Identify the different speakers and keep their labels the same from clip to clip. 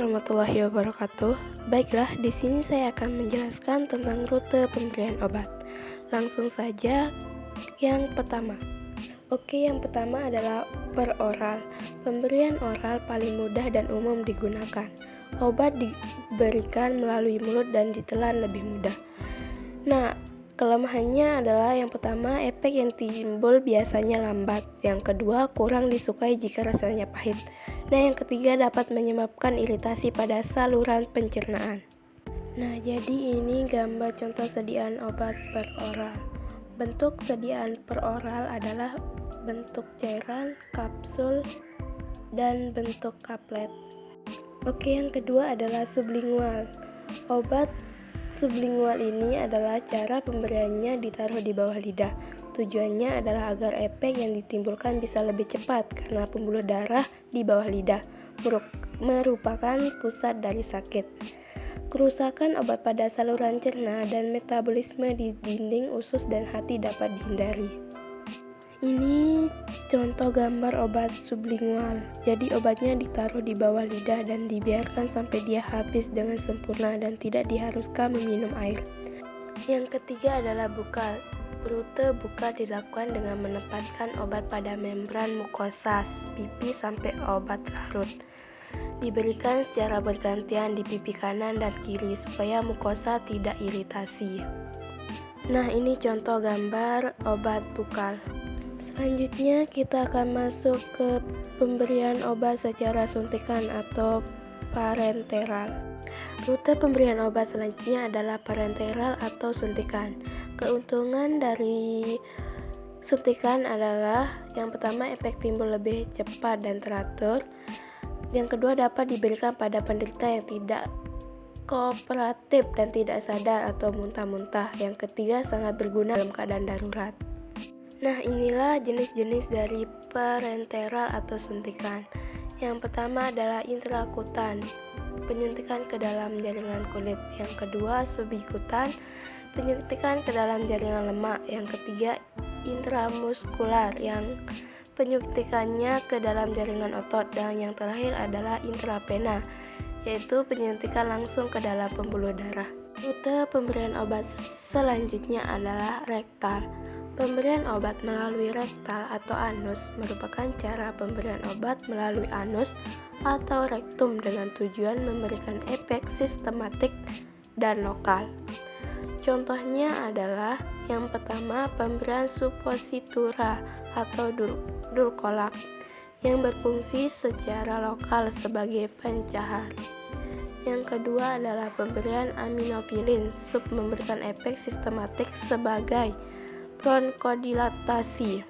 Speaker 1: warahmatullahi wabarakatuh. Baiklah, di sini saya akan menjelaskan tentang rute pemberian obat. Langsung saja, yang pertama. Yang pertama adalah peroral. Pemberian oral paling mudah dan umum digunakan. Obat diberikan melalui mulut dan ditelan lebih mudah. Nah, kelemahannya adalah yang pertama, efek yang timbul biasanya lambat. Yang kedua, kurang disukai jika rasanya pahit. Dan yang ketiga, dapat menyebabkan iritasi pada saluran pencernaan. Nah, jadi ini gambar contoh sediaan obat peroral. Bentuk sediaan peroral adalah bentuk cairan, kapsul, dan bentuk kaplet. Yang kedua adalah sublingual. Obat sublingual ini adalah cara pemberiannya ditaruh di bawah lidah. Tujuannya adalah agar efek yang ditimbulkan bisa lebih cepat karena pembuluh darah di bawah lidah merupakan pusat dari sakit. Kerusakan obat pada saluran cerna dan metabolisme di dinding usus dan hati dapat dihindari. Ini contoh gambar obat sublingual. Jadi obatnya ditaruh di bawah lidah dan dibiarkan sampai dia habis dengan sempurna dan tidak diharuskan meminum air. Yang ketiga adalah bukal. Rute bukal dilakukan dengan menempatkan obat pada membran mukosa pipi sampai obat larut. Diberikan secara bergantian di pipi kanan dan kiri supaya mukosa tidak iritasi. Nah, ini contoh gambar obat bukal. Selanjutnya kita akan masuk ke pemberian obat secara suntikan atau parenteral. Rute pemberian obat selanjutnya adalah parenteral atau suntikan. Keuntungan dari suntikan adalah yang pertama, efek timbul lebih cepat dan teratur. Yang kedua, dapat diberikan pada penderita yang tidak kooperatif dan tidak sadar atau muntah-muntah. Yang ketiga, sangat berguna dalam keadaan darurat. Nah, inilah jenis-jenis dari parenteral atau suntikan. Yang pertama adalah intrakutan, penyuntikan ke dalam jaringan kulit. Yang kedua, subikutan, penyuntikan ke dalam jaringan lemak. Yang ketiga, intramuskular, yang penyuntikannya ke dalam jaringan otot. Dan yang terakhir adalah intravena, yaitu penyuntikan langsung ke dalam pembuluh darah. Rute pemberian obat selanjutnya adalah rektal. Pemberian obat melalui rektal atau anus merupakan cara pemberian obat melalui anus atau rektum dengan tujuan memberikan efek sistematik dan lokal. Contohnya adalah yang pertama, pemberian suppositura atau dulkolak yang berfungsi secara lokal sebagai pencahar. Yang kedua adalah pemberian aminofilin sub memberikan efek sistematik sebagai bronkodilatasi.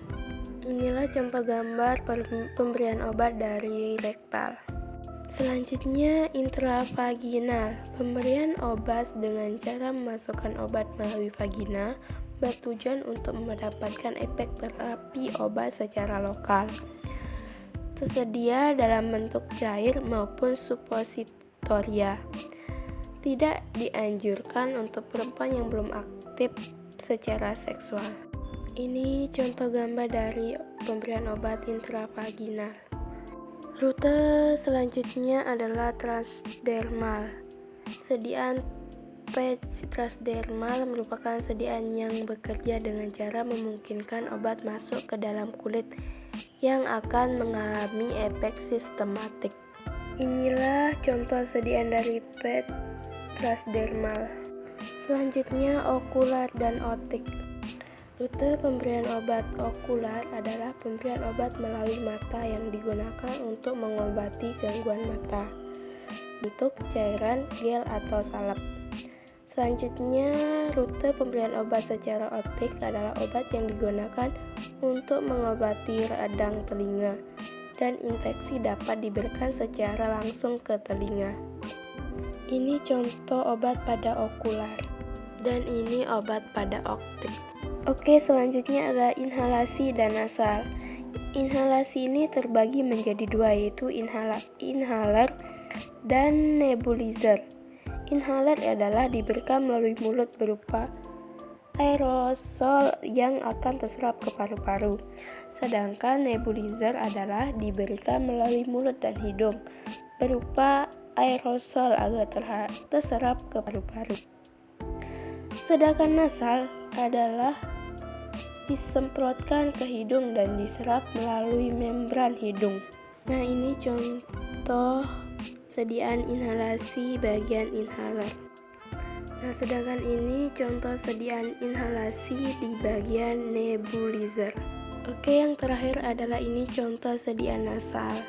Speaker 1: Inilah contoh gambar pemberian obat dari rektal. Selanjutnya, intravaginal. Pemberian obat dengan cara memasukkan obat melalui vagina bertujuan untuk mendapatkan efek terapi obat secara lokal. Tersedia dalam bentuk cair maupun suppositoria. Tidak dianjurkan untuk perempuan yang belum aktif secara seksual. Ini contoh gambar dari pemberian obat intravaginal. Rute selanjutnya adalah transdermal. Sediaan patch transdermal merupakan sediaan yang bekerja dengan cara memungkinkan obat masuk ke dalam kulit yang akan mengalami efek sistematik. Inilah contoh sediaan dari patch transdermal. Selanjutnya, okular dan otik. Rute pemberian obat okular adalah pemberian obat melalui mata yang digunakan untuk mengobati gangguan mata. Bentuk cairan, gel, atau salep. Selanjutnya, rute pemberian obat secara otik adalah obat yang digunakan untuk mengobati radang telinga, dan infeksi dapat diberikan secara langsung ke telinga. Ini contoh obat pada okular, dan ini obat pada optik. Selanjutnya adalah inhalasi dan nasal. Inhalasi ini terbagi menjadi dua, yaitu inhaler dan nebulizer. Inhaler adalah diberikan melalui mulut berupa aerosol yang akan terserap ke paru-paru. Sedangkan nebulizer adalah diberikan melalui mulut dan hidung berupa aerosol agar terserap ke paru-paru. Sedangkan nasal adalah disemprotkan ke hidung dan diserap melalui membran hidung. Nah, ini contoh sediaan inhalasi bagian inhaler. Nah, sedangkan ini contoh sediaan inhalasi di bagian nebulizer. Oke, yang terakhir adalah ini contoh sediaan nasal.